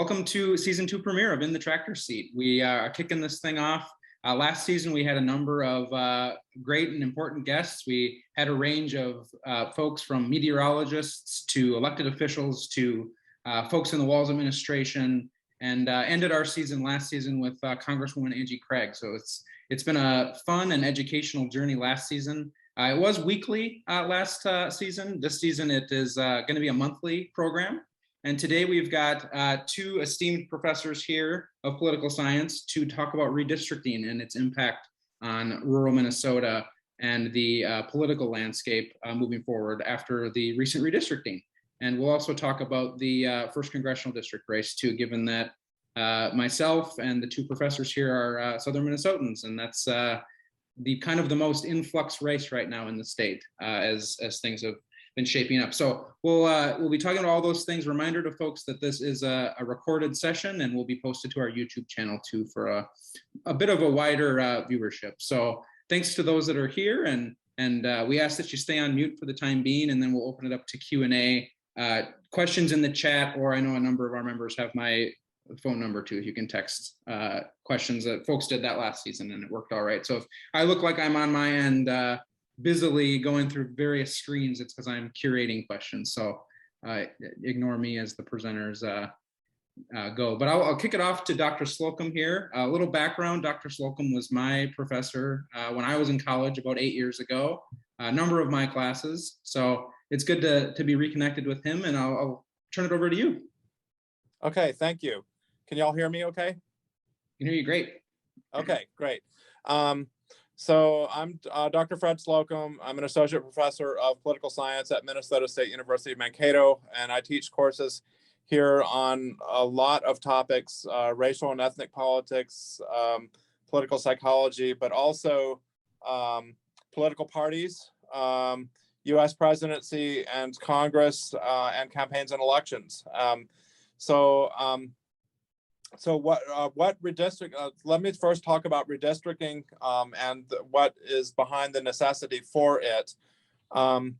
Welcome to season 2 premiere of In the Tractor Seat. We are kicking this thing off. Last season, we had a number of great and important guests. We had a range of folks from meteorologists to elected officials to folks in the Walls administration, and ended our season last season with Congresswoman Angie Craig. So it's been a fun and educational journey last season. It was weekly last season. This season, it is going to be a monthly program. And today we've got two esteemed professors here of political science to talk about redistricting and its impact on rural Minnesota and the political landscape moving forward after the recent redistricting. And we'll also talk about the 1st Congressional District race too, given that myself and the two professors here are Southern Minnesotans, and that's the kind of the most influx race right now in the state as things have been shaping up. So we'll be talking about all those things. Reminder to folks that this is a recorded session and will be posted to our YouTube channel too for a bit of a wider viewership. So thanks to those that are here, and we ask that you stay on mute for the time being, and then we'll open it up to Q&A. Questions in the chat, or I know a number of our members have my phone number too. You can text questions. That folks did that last season and it worked all right. So if I look like I'm on my end busily going through various screens, it's because I'm curating questions. So ignore me as the presenters go. But I'll kick it off to Dr. Slocum here. A little background: Dr. Slocum was my professor when I was in college about 8 years ago, a number of my classes. So it's good to be reconnected with him, and I'll turn it over to you. Okay, thank you. Can y'all hear me okay? I can hear you great. Okay, great. So I'm Dr. Fred Slocum. I'm an associate professor of political science at Minnesota State University Mankato, and I teach courses here on a lot of topics, racial and ethnic politics, political psychology, but also political parties, U.S. presidency and Congress, and campaigns and elections. So what redistrict? Let me first talk about redistricting and what is behind the necessity for it. The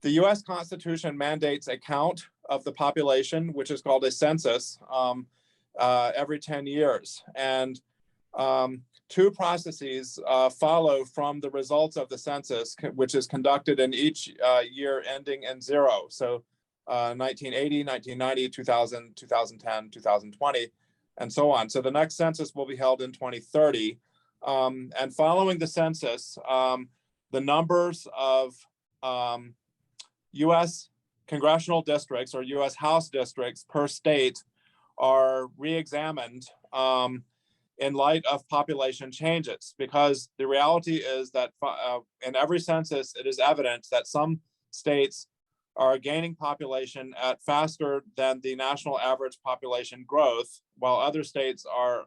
U.S. Constitution mandates a count of the population, which is called a census, every 10 years. And two processes follow from the results of the census, which is conducted in each year ending in 0. So 1980, 1990, 2000, 2010, 2020, and so on. So the next census will be held in 2030. And following the census, the numbers of U.S. congressional districts or U.S. House districts per state are re-examined in light of population changes, because the reality is that in every census, it is evident that some states are gaining population at faster than the national average population growth, while other states are,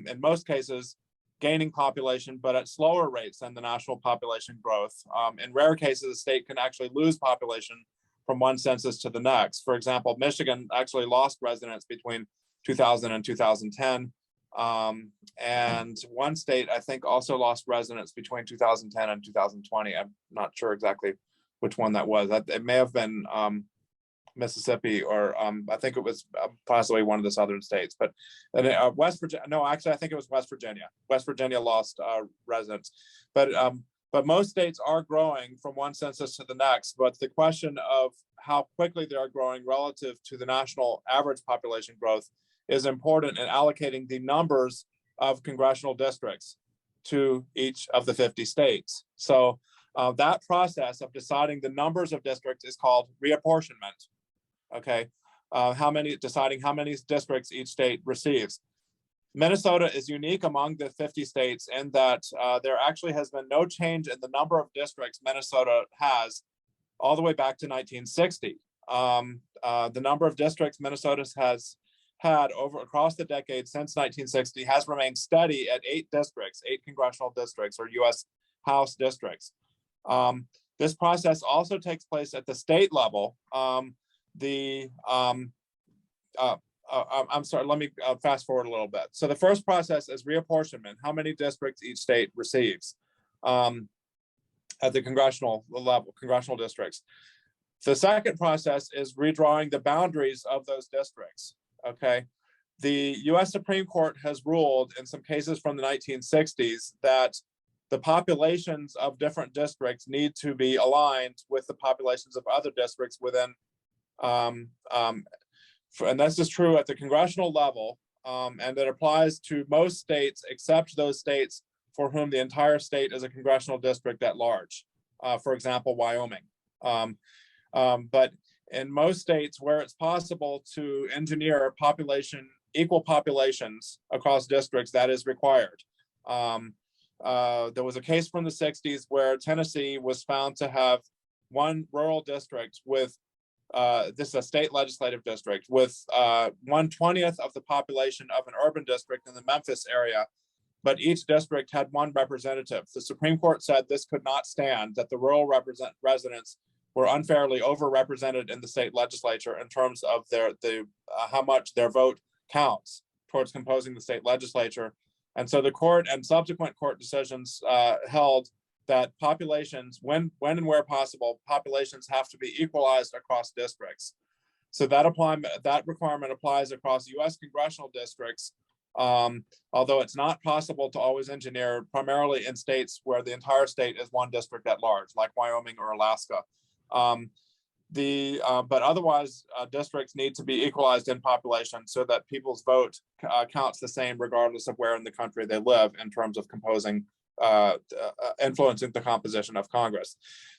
in most cases, gaining population, but at slower rates than the national population growth. In rare cases, a state can actually lose population from one census to the next. For example, Michigan actually lost residents between 2000 and 2010. And one state, I think, also lost residents between 2010 and 2020. I'm not sure exactly which one that was. It may have been Mississippi, or I think it was possibly one of the southern states. But West Virginia, no, actually, I think it was West Virginia. West Virginia lost residents. But most states are growing from one census to the next. But the question of how quickly they are growing relative to the national average population growth is important in allocating the numbers of congressional districts to each of the 50 states. So that process of deciding the numbers of districts is called reapportionment. Okay, deciding how many districts each state receives. Minnesota is unique among the 50 states in that there actually has been no change in the number of districts Minnesota has all the way back to 1960. The number of districts Minnesota has had across the decades since 1960 has remained steady at 8 districts, 8 congressional districts or U.S. House districts. This process also takes place at the state level. I'm sorry, let me fast forward a little bit. So the first process is reapportionment, how many districts each state receives at the congressional level, congressional districts. The second process is redrawing the boundaries of those districts. okay? The US Supreme Court has ruled in some cases from the 1960s that the populations of different districts need to be aligned with the populations of other districts within, and this is true at the congressional level, and it applies to most states except those states for whom the entire state is a congressional district at large. For example, Wyoming. But in most states where it's possible to engineer equal populations across districts, that is required. There was a case from the 60s where Tennessee was found to have one rural district with, this is a state legislative district, with 1/20th of the population of an urban district in the Memphis area, but each district had one representative. The Supreme Court said this could not stand, that the rural residents were unfairly overrepresented in the state legislature in terms of how much their vote counts towards composing the state legislature. And so the court and subsequent court decisions held that populations, when and where possible, populations have to be equalized across districts. So that requirement applies across US congressional districts, although it's not possible to always engineer, primarily in states where the entire state is one district at large, like Wyoming or Alaska. But otherwise, districts need to be equalized in population so that people's vote counts the same regardless of where in the country they live in terms of composing, influencing the composition of Congress.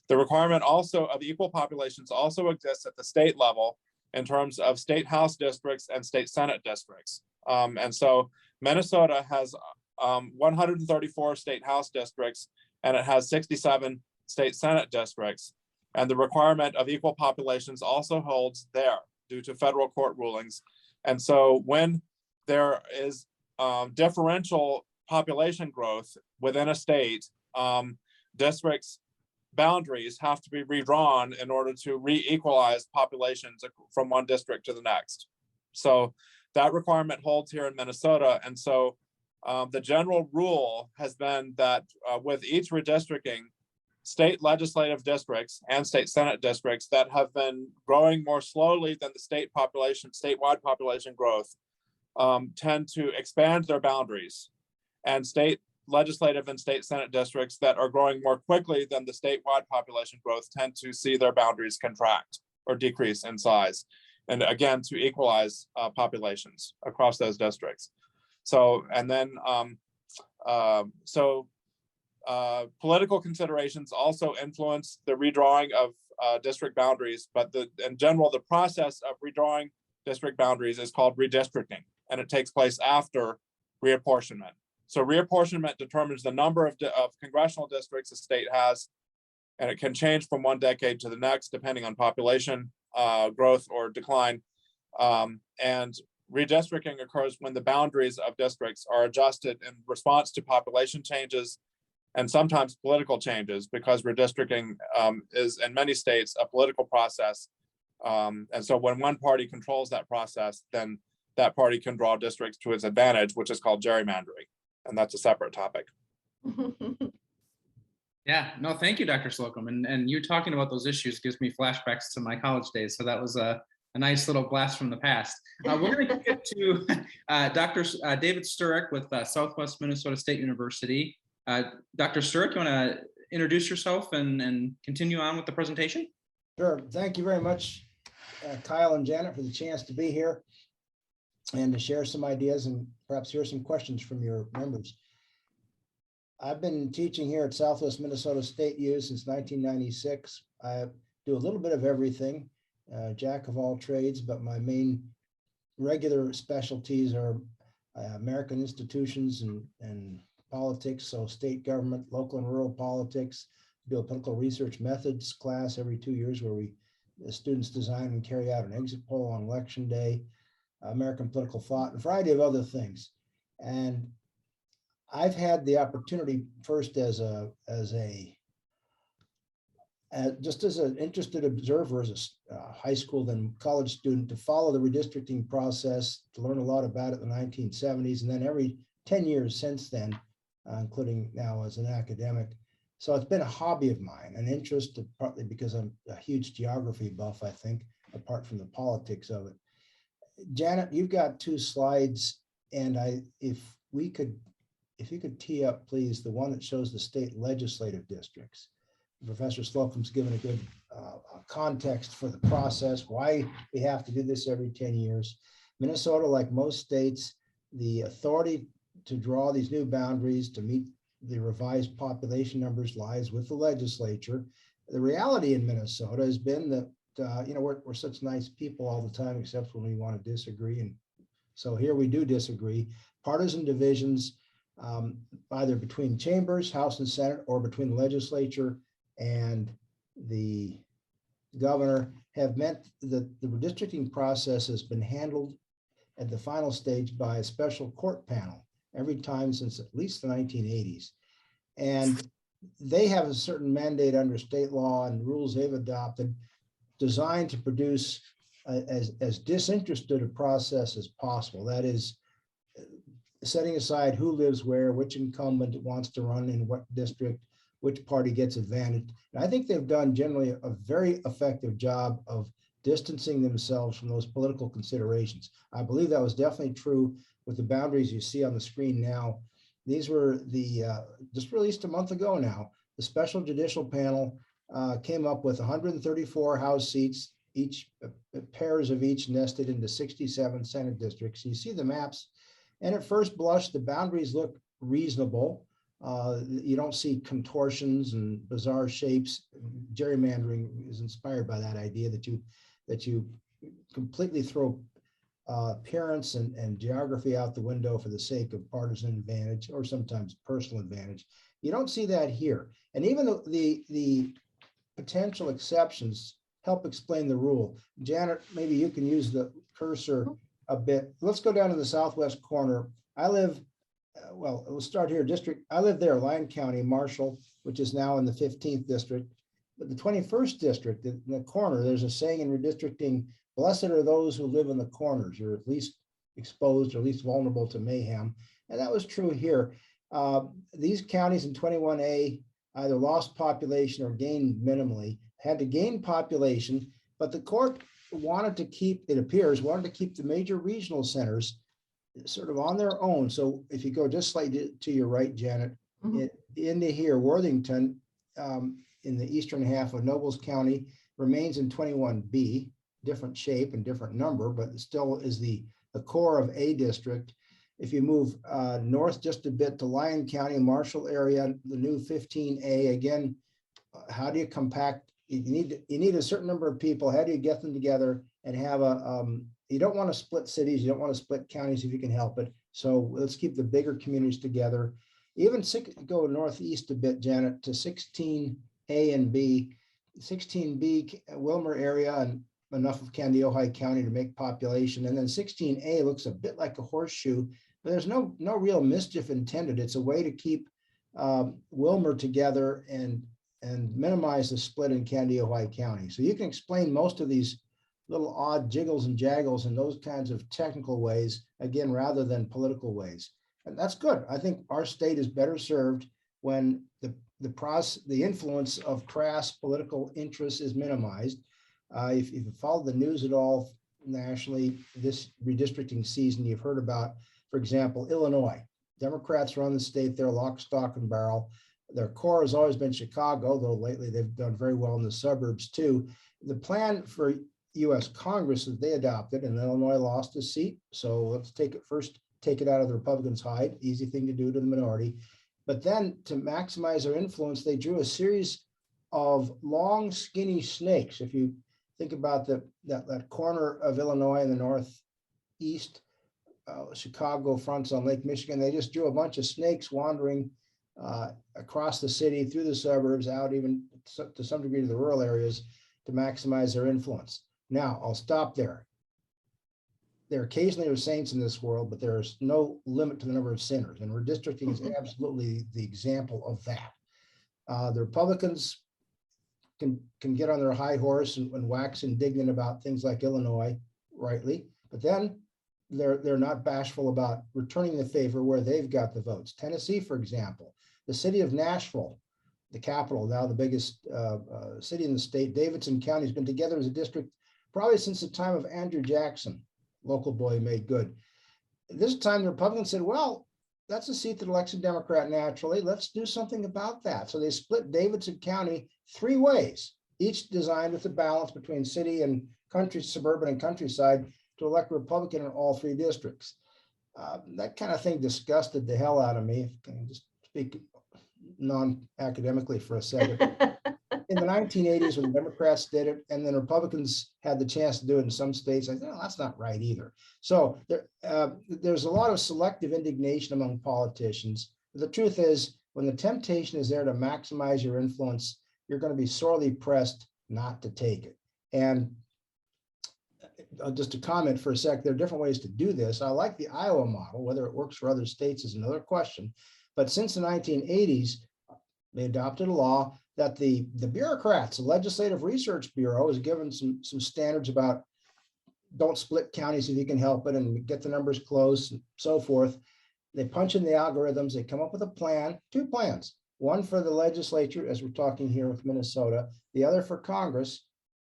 The requirement also of equal populations also exists at the state level in terms of state House districts and state Senate districts. And so Minnesota has 134 state House districts, and it has 67 state Senate districts. And the requirement of equal populations also holds there due to federal court rulings. And so when there is differential population growth within a state, districts' boundaries have to be redrawn in order to re-equalize populations from one district to the next. So that requirement holds here in Minnesota. And so the general rule has been that with each redistricting, state legislative districts and state Senate districts that have been growing more slowly than the statewide population growth tend to expand their boundaries. And state legislative and state Senate districts that are growing more quickly than the statewide population growth tend to see their boundaries contract or decrease in size. And again, to equalize populations across those districts. So, and then, political considerations also influence the redrawing of district boundaries, but in general, the process of redrawing district boundaries is called redistricting, and it takes place after reapportionment. So reapportionment determines the number of congressional districts a state has, and it can change from one decade to the next, depending on population growth or decline. And redistricting occurs when the boundaries of districts are adjusted in response to population changes and sometimes political changes, because redistricting is in many states a political process. And so when one party controls that process, then that party can draw districts to its advantage, which is called gerrymandering. And that's a separate topic. Yeah, no, thank you, Dr. Slocum. And you talking about those issues gives me flashbacks to my college days. So that was a nice little blast from the past. We're going to get to Dr. David Sturrock with Southwest Minnesota State University. Dr. Sturrock, you want to introduce yourself and continue on with the presentation? Sure. Thank you very much, Kyle and Janet, for the chance to be here and to share some ideas and perhaps hear some questions from your members. I've been teaching here at Southwest Minnesota State U since 1996. I do a little bit of everything, jack of all trades, but my main regular specialties are American institutions and politics, so state government, local and rural politics. Do a political research methods class every 2 years where the students design and carry out an exit poll on election day, American political thought, and a variety of other things. And I've had the opportunity first just as an interested observer, as a high school then college student, to follow the redistricting process, to learn a lot about it in the 1970s, and then every 10 years since then, including now as an academic. So it's been a hobby of mine, an interest, partly because I'm a huge geography buff, I think, apart from the politics of it. Janet, you've got 2 slides, and if you could tee up, please, the one that shows the state legislative districts. Professor Slocum's given a good context for the process, why we have to do this every 10 years. Minnesota, like most states, the authority to draw these new boundaries to meet the revised population numbers lies with the legislature. The reality in Minnesota has been that we're such nice people all the time, except when we want to disagree. And so here we do disagree. Partisan divisions, either between chambers, House and Senate, or between the legislature and the governor, have meant that the redistricting process has been handled at the final stage by a special court panel every time since at least the 1980s. And they have a certain mandate under state law and rules they've adopted designed to produce as disinterested a process as possible. That is, setting aside who lives where, which incumbent wants to run in what district, which party gets advantage. And I think they've done generally a very effective job of distancing themselves from those political considerations. I believe that was definitely true with the boundaries you see on the screen now. These were just released a month ago now. The special judicial panel came up with 134 House seats, each pairs of each nested into 67 Senate districts. You see the maps, and at first blush, the boundaries look reasonable. You don't see contortions and bizarre shapes. Gerrymandering is inspired by that idea that you completely throw appearance and geography out the window for the sake of partisan advantage or sometimes personal advantage. You don't see that here. And even the potential exceptions help explain the rule. Janet, maybe you can use the cursor a bit. Let's go down to the southwest corner. I live, well, we'll start here. I live there, Lyon County, Marshall, which is now in the 15th district. But the 21st district, in the corner, there's a saying in redistricting, blessed are those who live in the corners. You're at least exposed or at least vulnerable to mayhem. And that was true here. These counties in 21A either lost population or gained minimally, had to gain population, but the court wanted to keep, it appears, wanted to keep the major regional centers sort of on their own. So if you go just slightly to your right, Janet, into here, Worthington, in the eastern half of Nobles County, remains in 21B, different shape and different number, but it still is the core of a district. If you move north just a bit to Lyon County, Marshall area, the new 15A, again, how do you compact? You need a certain number of people. How do you get them together and have you don't want to split cities, you don't want to split counties if you can help it. So let's keep the bigger communities together. Even go northeast a bit, Janet, to 16A and B. 16B, Wilmer area, and enough of Kandiyohi County to make population. And then 16A looks a bit like a horseshoe, but there's no real mischief intended. It's a way to keep Wilmer together and minimize the split in Kandiyohi County. So you can explain most of these little odd jiggles and jaggles in those kinds of technical ways, again, rather than political ways. And that's good. I think our state is better served when the influence of crass political interests is minimized. If you follow the news at all nationally this redistricting season, you've heard about, for example, Illinois. Democrats run the state there, lock, stock, and barrel. Their core has always been Chicago, though lately they've done very well in the suburbs too. The plan for U.S. Congress that they adopted, and Illinois lost a seat. So let's take it out of the Republicans' hide. Easy thing to do to the minority. But then to maximize their influence, they drew a series of long, skinny snakes. If you think about that corner of Illinois in the northeast, Chicago fronts on Lake Michigan, they just drew a bunch of snakes wandering across the city, through the suburbs, out even to some degree to the rural areas to maximize their influence. Now, I'll stop there. There occasionally are saints in this world, but there's no limit to the number of sinners, and redistricting is absolutely the example of that. The Republicans can get on their high horse and wax indignant about things like Illinois, rightly, but then they're not bashful about returning the favor where they've got the votes. Tennessee, for example, the city of Nashville, the capital, now the biggest city in the state, Davidson County has been together as a district probably since the time of Andrew Jackson. local boy made good. This time the Republicans said, well, that's a seat that elects a Democrat naturally. Let's do something about that. So they split Davidson County 3 ways, each designed with a balance between city and country, suburban and countryside, to elect a Republican in all 3 districts. That kind of thing disgusted the hell out of me. If I can just speak non-academically for a second. In the 1980s, when the Democrats did it, and then Republicans had the chance to do it in some states, I said, no, that's not right either. So there's a lot of selective indignation among politicians. The truth is, when the temptation is there to maximize your influence, you're going to be sorely pressed not to take it. And just to comment for a sec, there are different ways to do this. I like the Iowa model. Whether it works for other states is another question. But since the 1980s, they adopted a law that the bureaucrats, the Legislative Research Bureau, is given some standards about don't split counties if you can help it and get the numbers close and so forth. They punch in the algorithms, they come up with a plan, 2 plans, one for the legislature, as we're talking here with Minnesota, the other for Congress,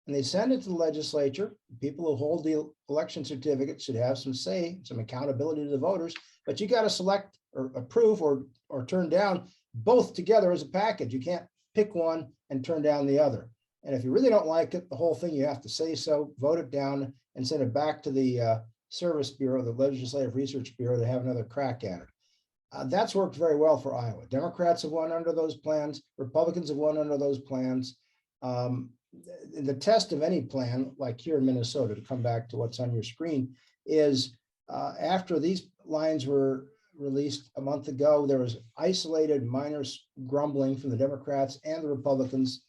and they send it to the legislature. People who hold the election certificate should have some say, some accountability to the voters, but you got to select or approve or turn down both together as a package. You can't pick one and turn down the other. And if you really don't like it, the whole thing, you have to say so, vote it down, and send it back to the Service Bureau, the Legislative Research Bureau, to have another crack at it. That's worked very well for Iowa. Democrats have won under those plans. Republicans have won under those plans. The test of any plan, like here in Minnesota, to come back to what's on your screen, is after these lines were released a month ago, there was isolated minor grumbling from the Democrats and the Republicans,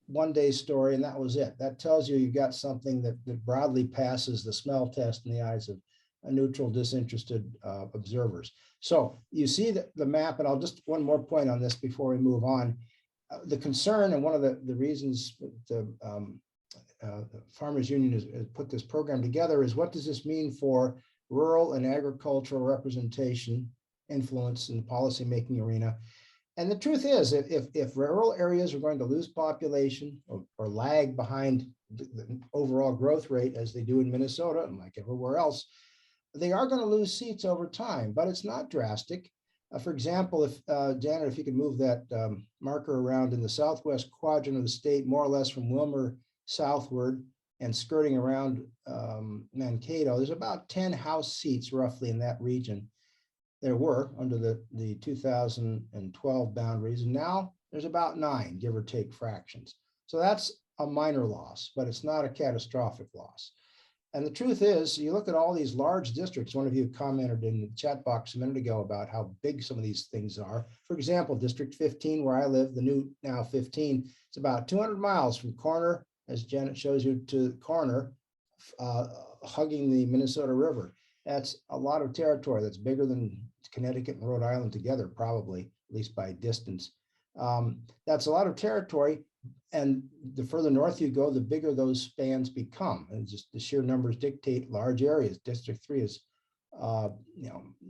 one-day story, and that was it. That tells you got something that broadly passes the smell test in the eyes of neutral, disinterested observers. So you see the map, and I'll just one more point on this before we move on. The concern, and one of the reasons the Farmers Union has put this program together, is what does this mean for rural and agricultural representation, influence in the policymaking arena? And the truth is, if rural areas are going to lose population or lag behind the overall growth rate as they do in Minnesota and like everywhere else, they are going to lose seats over time, but it's not drastic. For example, if Janet, if you could move that marker around in the southwest quadrant of the state, more or less from Wilmer southward and skirting around Mankato, there's about 10 House seats roughly in that region. There were under the 2012 boundaries, and now there's about 9, give or take fractions. So that's a minor loss, but it's not a catastrophic loss. And the truth is, you look at all these large districts. One of you commented in the chat box a minute ago about how big some of these things are. For example, District 15, where I live, the new now 15, it's about 200 miles from corner, as Janet shows you, to corner, hugging the Minnesota River. That's a lot of territory. That's bigger than Connecticut and Rhode Island together, probably, at least by distance. That's a lot of territory. And the further north you go, the bigger those spans become. And just the sheer numbers dictate large areas. District 3 is,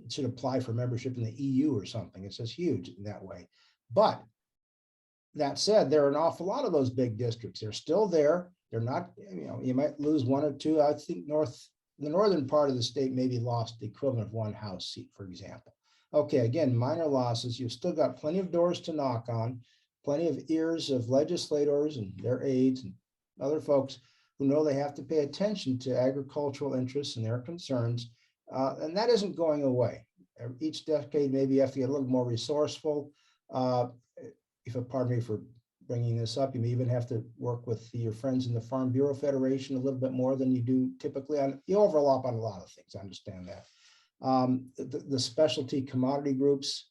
should apply for membership in the EU or something. It's just huge in that way. But that said, there are an awful lot of those big districts. They're still there. They're not, you might lose 1 or 2. I think the northern part of the state maybe lost the equivalent of 1 House seat, for example. Okay, again, minor losses. You've still got plenty of doors to knock on, plenty of ears of legislators and their aides and other folks who know they have to pay attention to agricultural interests and their concerns. And that isn't going away. Each decade, maybe you have to get a little more resourceful. Pardon me for bringing this up, you may even have to work with your friends in the Farm Bureau Federation a little bit more than you do typically. You overlap on a lot of things, I understand that. The specialty commodity groups,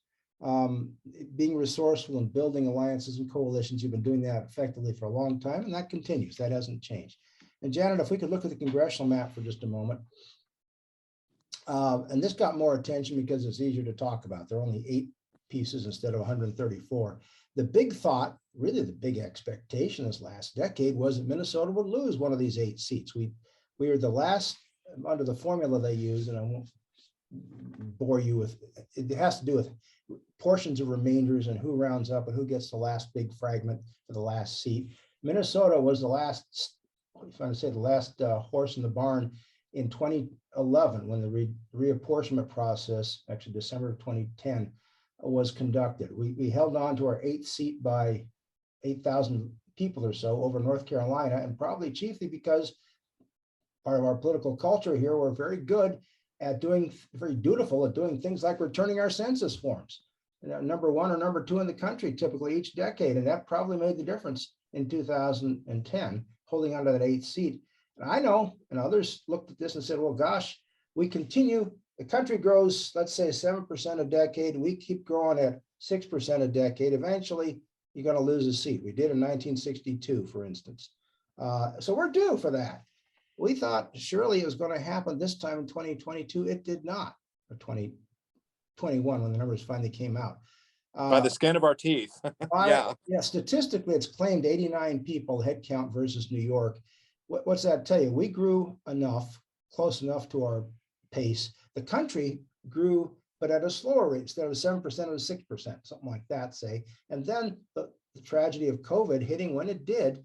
being resourceful and building alliances and coalitions. You've been doing that effectively for a long time, and that continues. That hasn't changed. And Janet, if we could look at the congressional map for just a moment. And this got more attention because it's easier to talk about. There are only 8 pieces instead of 134. The big thought, really the big expectation this last decade, was that Minnesota would lose one of these 8 seats. We were the last, under the formula they use, and I won't bore you with, it has to do with portions of remainders and who rounds up and who gets the last big fragment for the last seat. Minnesota was the last, if I say the last horse in the barn in 2011, when the reapportionment process, actually December of 2010, was conducted. We held on to our 8th seat by 8,000 people or so over North Carolina, and probably chiefly because part of our political culture here, we're very good at doing, very dutiful at doing things like returning our census forms. Number 1 or number 2 in the country, typically each decade. And that probably made the difference in 2010, holding on to that 8th seat. And I know, and others looked at this and said, well, gosh, we continue, the country grows, let's say 7% a decade. We keep growing at 6% a decade. Eventually, you're going to lose a seat. We did in 1962, for instance. So we're due for that. We thought surely it was going to happen this time in 2022. It did not, or 2021 when the numbers finally came out. By the skin of our teeth. Yeah. Yeah, statistically, it's claimed 89 people head count versus New York. What's that tell you? We grew enough, close enough to our pace. The country grew, but at a slower rate. Instead of 7%, it was 6%, something like that, say. And then the tragedy of COVID hitting when it did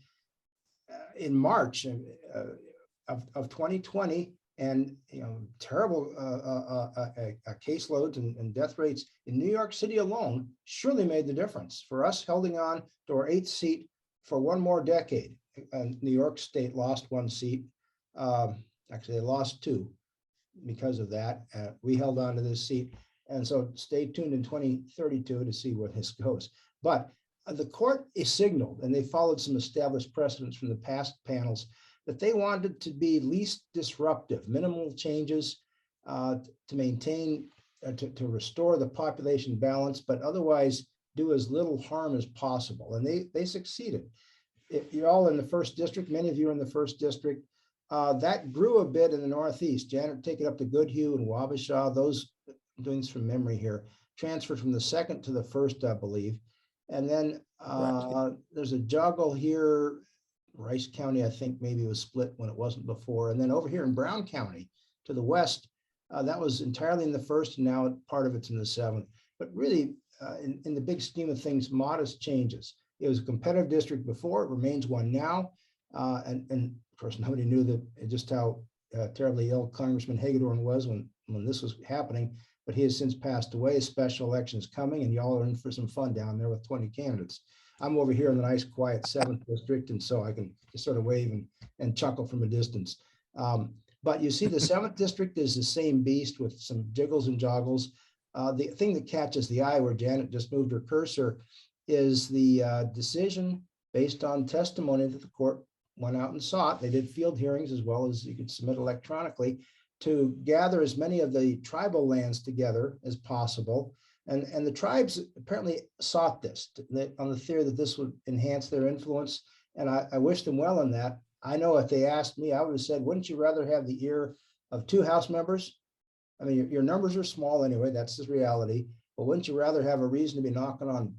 in March of 2020, and terrible caseloads and death rates in New York City alone surely made the difference for us holding on to our 8th seat for one more decade. And New York State lost 1 seat. Actually, they lost 2 because of that. We held on to this seat. And so stay tuned in 2032 to see where this goes. But the court is signaled, and they followed some established precedents from the past panels, that they wanted to be least disruptive, minimal changes to maintain, to restore the population balance, but otherwise do as little harm as possible. And they succeeded. You're all in the 1st district, many of you are in the 1st district. That grew a bit in the Northeast. Janet, take it up to Goodhue and Wabasha, those, I'm doing this from memory here, transferred from the 2nd to the 1st, I believe. And then there's a joggle here. Rice County, I think maybe was split when it wasn't before. And then over here in Brown County to the west, that was entirely in the 1st, and now part of it's in the 7th. But really, in the big scheme of things, modest changes. It was a competitive district before, it remains one now. And of course, nobody knew that just how terribly ill Congressman Hagedorn was when this was happening, but he has since passed away. Special elections coming, and y'all are in for some fun down there with 20 candidates. I'm over here in the nice, quiet 7th district, and so I can just sort of wave and chuckle from a distance. But you see, the 7th district is the same beast with some jiggles and joggles. The thing that catches the eye, where Janet just moved her cursor, is the decision based on testimony that the court went out and sought. They did field hearings as well as you could submit electronically to gather as many of the tribal lands together as possible. And the tribes apparently sought this on the theory that this would enhance their influence. And I wish them well in that. I know if they asked me, I would have said, wouldn't you rather have the ear of 2 House members? I mean, your numbers are small anyway, that's the reality. But wouldn't you rather have a reason to be knocking on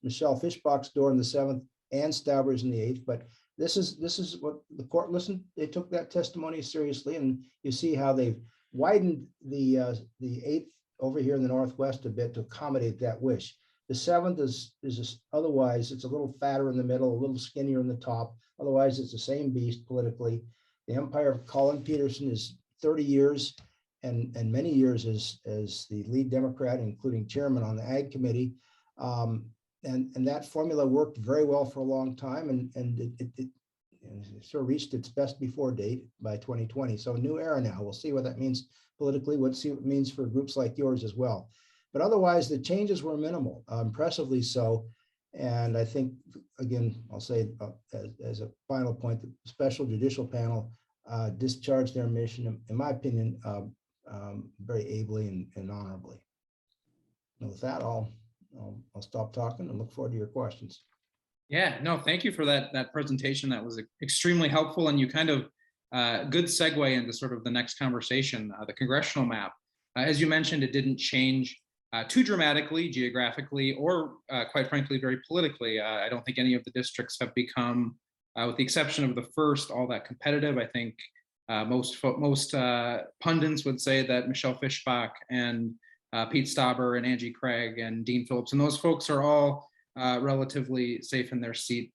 Michelle Fischbach's door in the 7th and Stauber's in the 8th? But this is what the court listened. They took that testimony seriously, and you see how they've widened the 8th over here in the Northwest a bit to accommodate that wish. The 7th is just, otherwise it's a little fatter in the middle, a little skinnier in the top. Otherwise, it's the same beast politically. The empire of Colin Peterson is 30 years and many years as the lead Democrat, including chairman on the Ag Committee. And that formula worked very well for a long time, and it sort of reached its best before date by 2020. So a new era now. We'll see what that means politically. We'll see what it means for groups like yours as well. But otherwise, the changes were minimal, impressively so. And I think, again, I'll say as a final point, the special judicial panel discharged their mission, in my opinion, very ably and honorably. And with that, I'll stop talking and look forward to your questions. Yeah, no, thank you for that presentation. That was extremely helpful, and you kind of good segue into sort of the next conversation, the Congressional Map. As you mentioned, it didn't change too dramatically geographically or quite frankly, very politically. I don't think any of the districts have become, with the exception of the 1st, all that competitive. I think most pundits would say that Michelle Fischbach and Pete Stauber and Angie Craig and Dean Phillips and those folks are all relatively safe in their seat,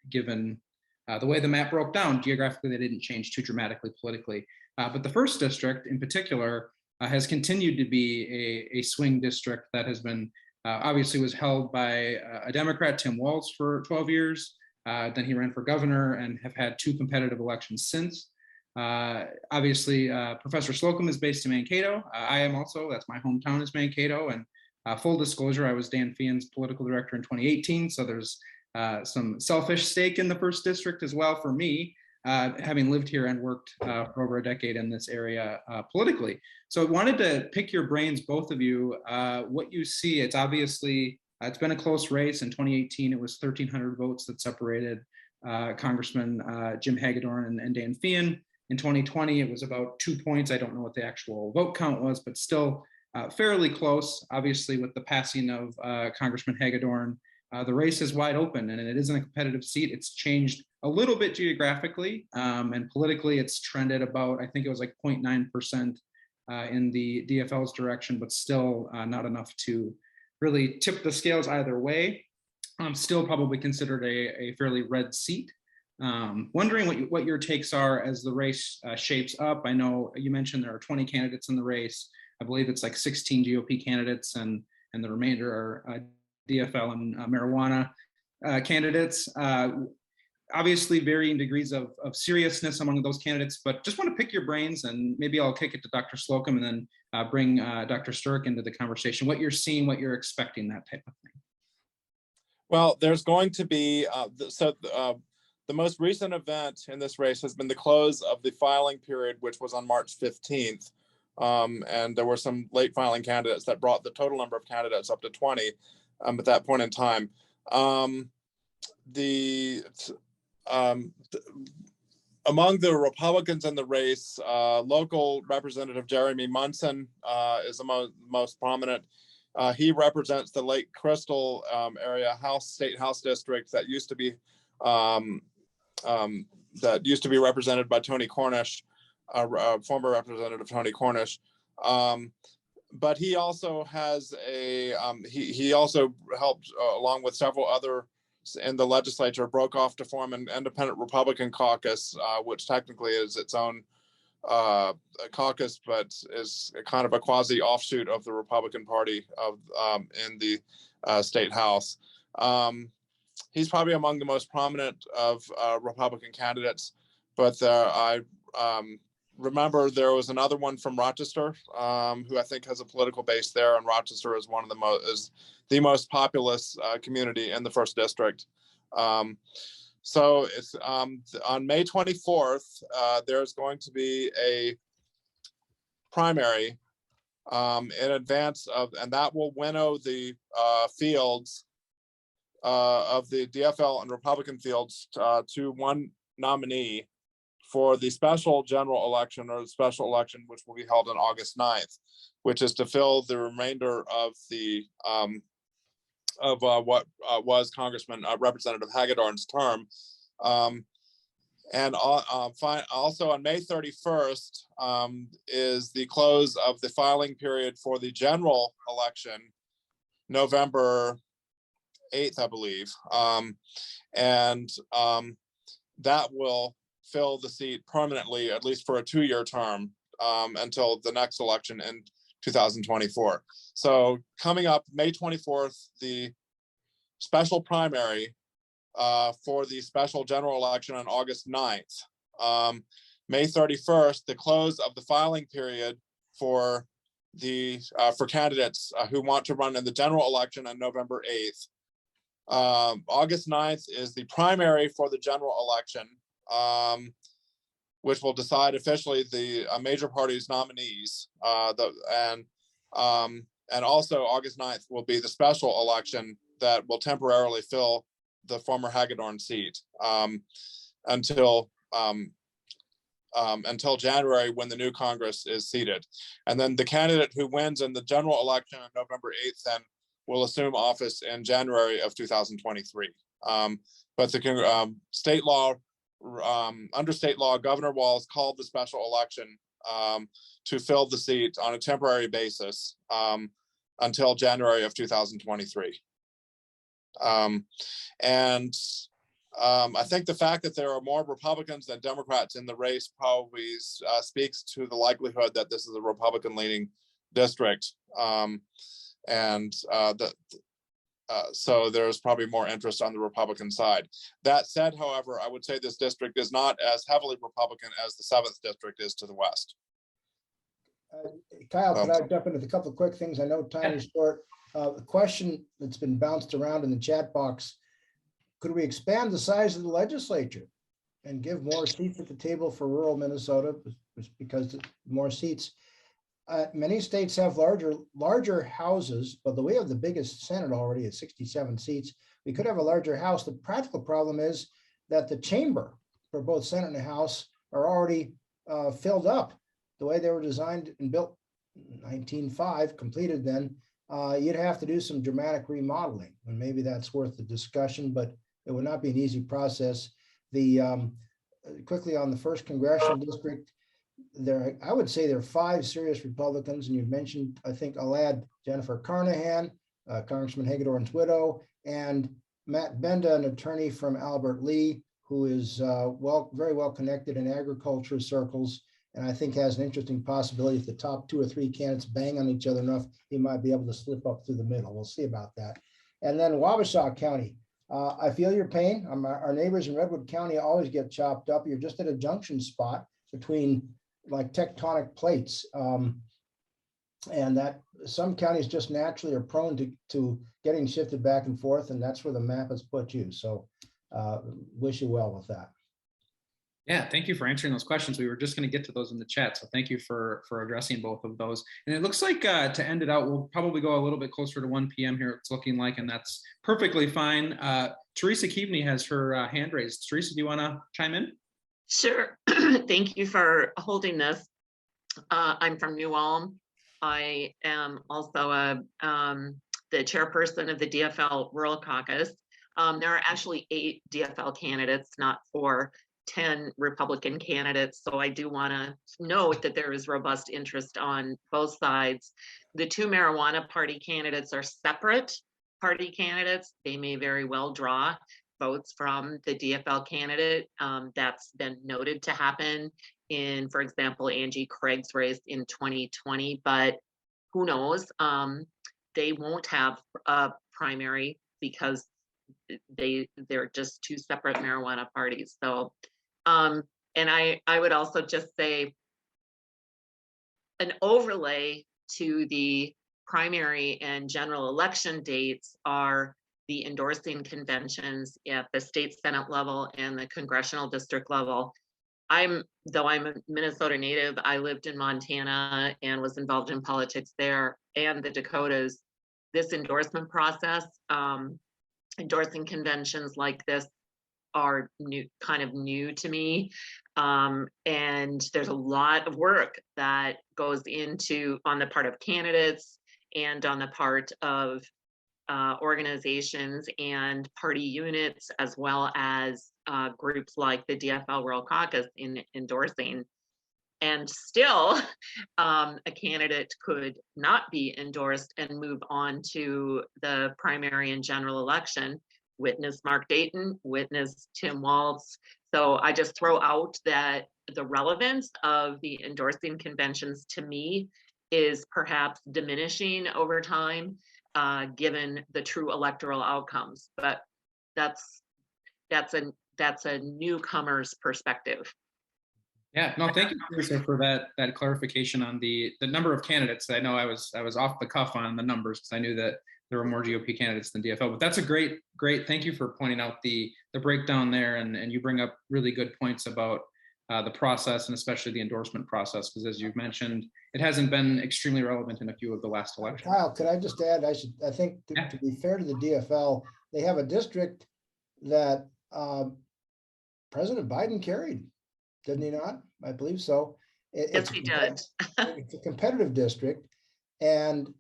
given the way the map broke down. Geographically, they didn't change too dramatically politically. But the first district in particular has continued to be a swing district that has been obviously was held by a Democrat, Tim Walz, for 12 years. Then he ran for governor and have had 2 competitive elections since. Obviously, Professor Slocum is based in Mankato. I am also, that's my hometown is Mankato. And full disclosure, I was Dan Fian's political director in 2018. So there's some selfish stake in the first district as well for me, having lived here and worked for over a decade in this area politically. So I wanted to pick your brains, both of you, what you see. It's obviously, it's been a close race. In 2018, it was 1,300 votes that separated Congressman Jim Hagedorn and Dan Fian. In 2020, it was about 2 points. I don't know what the actual vote count was, but still fairly close. Obviously, with the passing of Congressman Hagedorn, the race is wide open, and it isn't a competitive seat. It's changed a little bit geographically, and politically, it's trended about, I think it was like 0.9% in the DFL's direction, but still not enough to really tip the scales either way. Still probably considered a fairly red seat. Wondering what your takes are as the race shapes up. I know you mentioned there are 20 candidates in the race. I believe it's like 16 GOP candidates, and the remainder are DFL and marijuana candidates. Obviously, varying degrees of seriousness among those candidates, but just want to pick your brains, and maybe I'll kick it to Dr. Slocum and then bring Dr. Sturrock into the conversation. What you're seeing, what you're expecting, that type of thing. Well, there's going to be, the most recent event in this race has been the close of the filing period, which was on March 15th. And there were some late filing candidates that brought the total number of candidates up to 20 at that point in time. Among the Republicans in the race, local Representative Jeremy Munson is the most prominent. He represents the Lake Crystal area state house district that used to be represented by Tony Cornish, former Representative Tony Cornish. But he also has he also helped, along with several others in the legislature, broke off to form an independent Republican caucus, which technically is its own caucus, but is kind of a quasi offshoot of the Republican Party in the state house. He's probably among the most prominent of Republican candidates, but I remember there was another one from Rochester, who I think has a political base there, and Rochester is the most populous community in the first district. So it's on May 24th, there's going to be a primary in advance of, and that will winnow the fields of the DFL and Republican fields to one nominee for the special general election, or the special election, which will be held on August 9th, which is to fill the remainder of the what was Representative Hagedorn's term. And also on May 31st is the close of the filing period for the general election, November 8th, I believe. That will fill the seat permanently, at least for a 2-year term, until the next election in 2024. So coming up May 24th, the special primary for the special general election on August 9th. May 31st, the close of the filing period for candidates who want to run in the general election on November 8th. August 9th is the primary for the general election, which will decide officially the major parties' nominees. And also August 9th will be the special election that will temporarily fill the former Hagedorn seat until January, when the new Congress is seated. And then the candidate who wins in the general election on November 8th then will assume office in January of 2023. But the state law, under state law, Governor Walz called the special election to fill the seat on a temporary basis until January of 2023. I think the fact that there are more Republicans than Democrats in the race probably speaks to the likelihood that this is a Republican-leaning district, so there's probably more interest on the Republican side. That said, however, I would say this district is not as heavily Republican as the 7th district is to the west. Kyle, could I jump into a couple of quick things? I know time is short. The question that's been bounced around in the chat box: could we expand the size of the legislature and give more seats at the table for rural Minnesota? Because more seats. Many states have larger houses, but we have the biggest Senate already at 67 seats. We could have a larger House. The practical problem is that the chamber for both Senate and House are already filled up. The way they were designed and built in 1905, completed then, you'd have to do some dramatic remodeling, and maybe that's worth the discussion, but it would not be an easy process. Quickly on the 1st Congressional District, I would say there are 5 serious Republicans, and you've mentioned, I think I'll add Jennifer Carnahan, Congressman Hagedorn's widow, and Matt Benda, an attorney from Albert Lee, who is very well connected in agriculture circles, and I think has an interesting possibility. If the top 2 or 3 candidates bang on each other enough, he might be able to slip up through the middle. We'll see about that. And then Wabasha County. I feel your pain. Our neighbors in Redwood County always get chopped up. You're just at a junction spot between like tectonic plates, and that some counties just naturally are prone to getting shifted back and forth, and that's where the map has put you. So wish you well with that. Yeah, thank you for answering those questions. We were just going to get to those in the chat, so thank you for addressing both of those. And it looks like to end it out, we'll probably go a little bit closer to 1 p.m. here, it's looking like, and that's perfectly fine. Teresa Keaveney has her hand raised. Teresa, do you want to chime in? Sure. Thank you for holding this. I'm from New Ulm. I am also the chairperson of the DFL Rural Caucus. There are actually 8 DFL candidates, not 10 Republican candidates. So I do want to note that there is robust interest on both sides. The 2 marijuana party candidates are separate party candidates. They may very well draw votes from the DFL candidate. That's been noted to happen in, for example, Angie Craig's race in 2020, but who knows? They won't have a primary because they're just 2 separate marijuana parties. So, and I would also just say an overlay to the primary and general election dates are the endorsing conventions at the state Senate level and the congressional district level. Though I'm a Minnesota native, I lived in Montana and was involved in politics there and the Dakotas. This endorsement process, endorsing conventions like this are kind of new to me. And there's a lot of work that goes into on the part of candidates and on the part of organizations and party units, as well as groups like the DFL Rural Caucus in endorsing. And still, a candidate could not be endorsed and move on to the primary and general election. Witness Mark Dayton, witness Tim Walz. So I just throw out that the relevance of the endorsing conventions to me is perhaps diminishing over time, given the true electoral outcomes. But that's a newcomer's perspective. Yeah, no, thank you, Teresa, for that clarification on the number of candidates. I know I was off the cuff on the numbers because I knew that there were more GOP candidates than DFL, but that's a great. Thank you for pointing out the breakdown there, and you bring up really good points about the process and especially the endorsement process, because as you've mentioned, it hasn't been extremely relevant in a few of the last elections. Kyle, could I just add? I think to be fair to the DFL, they have a district that President Biden carried, didn't he not? I believe so. Yes, he did. It's a competitive district, and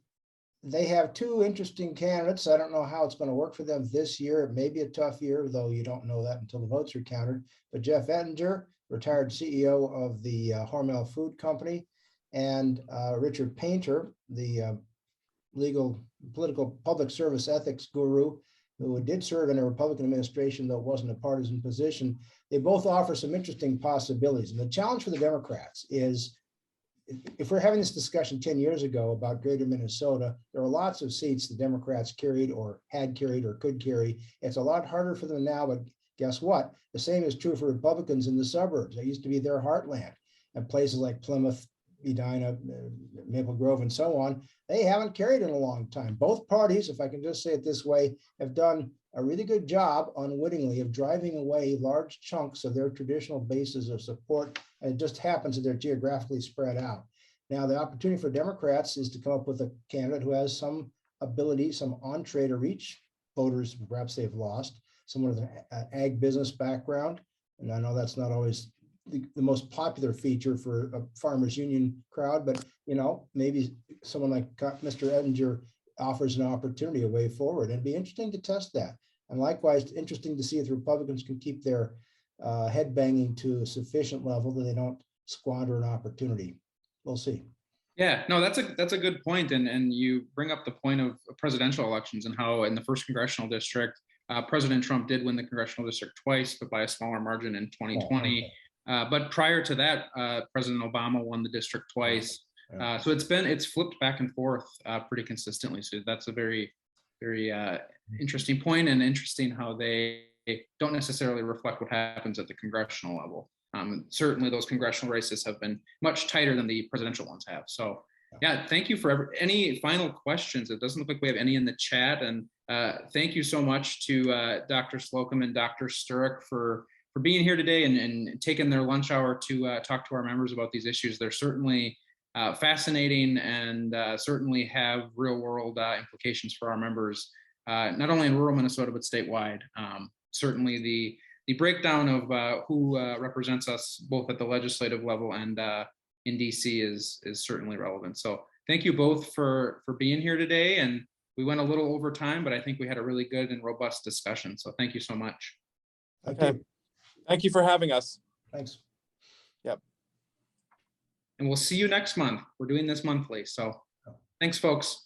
they have 2 interesting candidates. I don't know how it's going to work for them this year. It may be a tough year, though you don't know that until the votes are counted. But Jeff Ettinger, retired CEO of the Hormel Food Company, and Richard Painter, the legal, political, public service ethics guru, who did serve in a Republican administration, though it wasn't a partisan position. They both offer some interesting possibilities. And the challenge for the Democrats is, if we're having this discussion 10 years ago about greater Minnesota, there are lots of seats the Democrats carried or had carried or could carry. It's a lot harder for them now, but guess what? The same is true for Republicans in the suburbs. That used to be their heartland. And places like Plymouth, Edina, Maple Grove, and so on, they haven't carried in a long time. Both parties, if I can just say it this way, have done a really good job unwittingly of driving away large chunks of their traditional bases of support. And it just happens that they're geographically spread out. Now, the opportunity for Democrats is to come up with a candidate who has some ability, some entree to reach voters perhaps they've lost, someone with an ag business background. And I know that's not always the most popular feature for a farmers union crowd, but maybe someone like Mr. Ettinger offers an opportunity, a way forward. It'd be interesting to test that. And likewise, interesting to see if the Republicans can keep their head banging to a sufficient level that they don't squander an opportunity. We'll see. Yeah, no, that's a good point. And you bring up the point of presidential elections and how in the first congressional district, President Trump did win the congressional district twice, but by a smaller margin in 2020. Oh, okay. But prior to that, President Obama won the district twice. So it's flipped back and forth pretty consistently. So that's a very, very interesting point, and interesting how they don't necessarily reflect what happens at the congressional level. Certainly those congressional races have been much tighter than the presidential ones have. So yeah, thank you for any final questions. It doesn't look like we have any in the chat. And thank you so much to Dr. Slocum and Dr. Sturrock for being here today and taking their lunch hour to talk to our members about these issues. They're certainly fascinating and certainly have real world implications for our members, not only in rural Minnesota, but statewide. Certainly the breakdown of who represents us both at the legislative level and in DC is certainly relevant. So thank you both for being here today. And we went a little over time, but I think we had a really good and robust discussion. So thank you so much. Okay. Thank you for having us. Thanks. Yep. And we'll see you next month. We're doing this monthly. So thanks, folks.